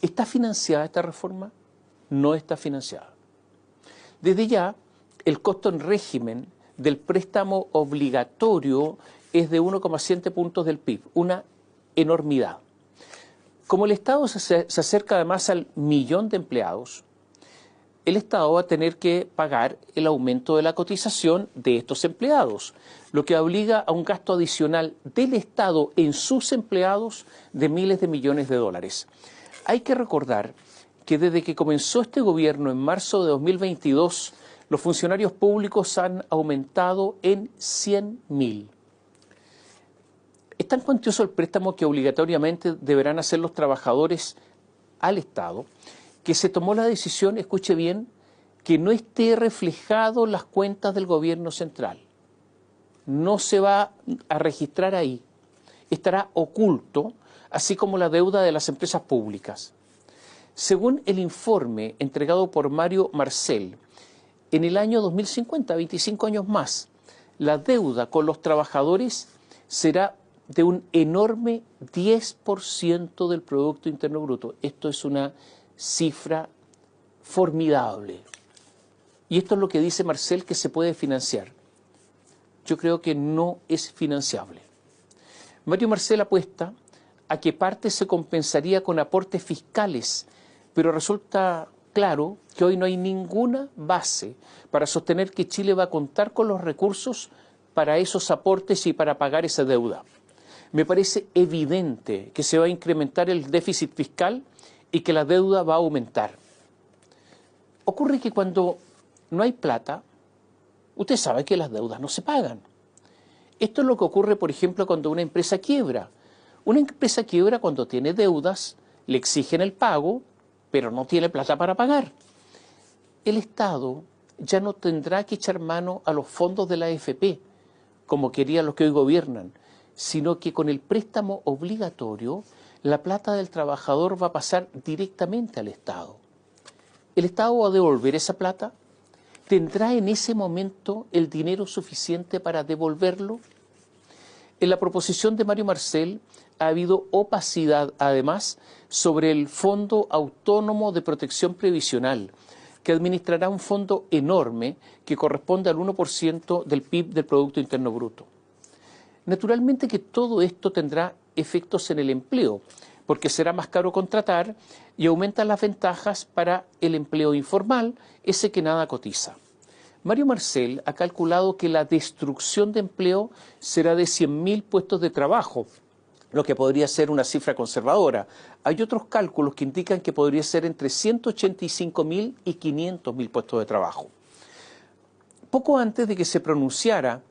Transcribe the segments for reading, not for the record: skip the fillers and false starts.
¿Está financiada esta reforma? No está financiada. Desde ya, el costo en régimen del préstamo obligatorio es de 1,7 puntos del PIB, una enormidad. Como el Estado se acerca además al 1.000.000 de empleados, el Estado va a tener que pagar el aumento de la cotización de estos empleados, lo que obliga a un gasto adicional del Estado en sus empleados de miles de millones de dólares. Hay que recordar que desde que comenzó este gobierno en marzo de 2022, los funcionarios públicos han aumentado en 100.000. Es tan cuantioso el préstamo que obligatoriamente deberán hacer los trabajadores al Estado, que se tomó la decisión, escuche bien, que no esté reflejado en las cuentas del gobierno central. No se va a registrar ahí. Estará oculto, así como la deuda de las empresas públicas. Según el informe entregado por Mario Marcel, en el año 2050, 25 años más, la deuda con los trabajadores será de un enorme 10% del Producto Interno Bruto. Esto es una cifra formidable. Y esto es lo que dice Marcel que se puede financiar. Yo creo que no es financiable. Mario Marcel apuesta a que parte se compensaría con aportes fiscales, pero resulta claro que hoy no hay ninguna base para sostener que Chile va a contar con los recursos para esos aportes y para pagar esa deuda. Me parece evidente que se va a incrementar el déficit fiscal y que la deuda va a aumentar. Ocurre que cuando no hay plata, usted sabe que las deudas no se pagan. Esto es lo que ocurre, por ejemplo, cuando una empresa quiebra. Una empresa quiebra cuando tiene deudas, le exigen el pago, pero no tiene plata para pagar. El Estado ya no tendrá que echar mano a los fondos de la AFP, como querían los que hoy gobiernan, sino que con el préstamo obligatorio, la plata del trabajador va a pasar directamente al Estado. ¿El Estado va a devolver esa plata? ¿Tendrá en ese momento el dinero suficiente para devolverlo? En la proposición de Mario Marcel ha habido opacidad, además, sobre el Fondo Autónomo de Protección Previsional, que administrará un fondo enorme que corresponde al 1% del PIB del Producto Interno Bruto. Naturalmente que todo esto tendrá efectos en el empleo, porque será más caro contratar y aumentan las ventajas para el empleo informal, ese que nada cotiza. Mario Marcel ha calculado que la destrucción de empleo será de 100.000 puestos de trabajo, lo que podría ser una cifra conservadora. Hay otros cálculos que indican que podría ser entre 185.000 y 500.000 puestos de trabajo. Poco antes de que se pronunciara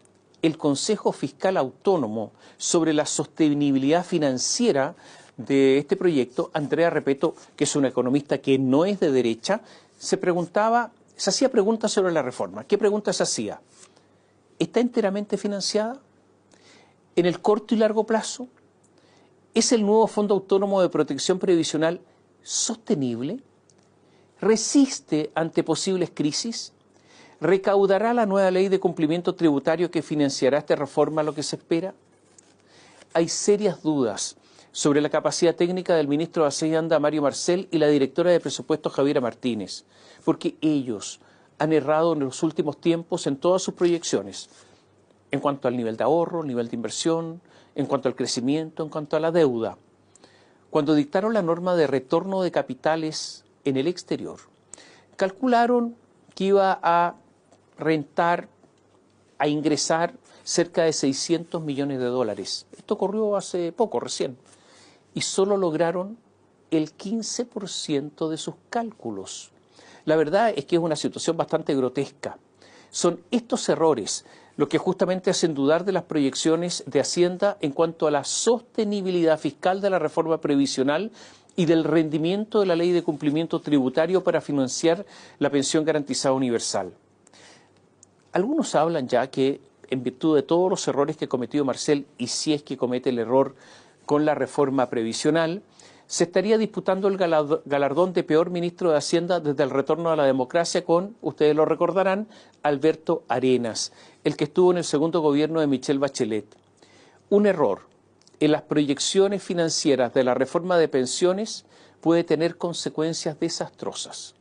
el Consejo Fiscal Autónomo sobre la sostenibilidad financiera de este proyecto, Andrea Repetto, que es una economista que no es de derecha, se hacía preguntas sobre la reforma. ¿Qué preguntas hacía? ¿Está enteramente financiada? ¿En el corto y largo plazo? ¿Es el nuevo Fondo Autónomo de Protección Previsional sostenible? ¿Resiste ante posibles crisis? ¿Recaudará la nueva ley de cumplimiento tributario que financiará esta reforma lo que se espera? Hay serias dudas sobre la capacidad técnica del ministro de Hacienda, Mario Marcel, y la directora de presupuestos, Javiera Martínez, porque ellos han errado en los últimos tiempos en todas sus proyecciones, en cuanto al nivel de ahorro, nivel de inversión, en cuanto al crecimiento, en cuanto a la deuda. Cuando dictaron la norma de retorno de capitales en el exterior, calcularon que iba a rentar, a ingresar cerca de 600 millones de dólares. Esto ocurrió hace poco, recién. Y solo lograron el 15% de sus cálculos. La verdad es que es una situación bastante grotesca. Son estos errores los que justamente hacen dudar de las proyecciones de Hacienda en cuanto a la sostenibilidad fiscal de la reforma previsional y del rendimiento de la ley de cumplimiento tributario para financiar la pensión garantizada universal. Algunos hablan ya que, en virtud de todos los errores que ha cometido Marcel, y si es que comete el error con la reforma previsional, se estaría disputando el galardón de peor ministro de Hacienda desde el retorno a la democracia con, ustedes lo recordarán, Alberto Arenas, el que estuvo en el segundo gobierno de Michelle Bachelet. Un error en las proyecciones financieras de la reforma de pensiones puede tener consecuencias desastrosas.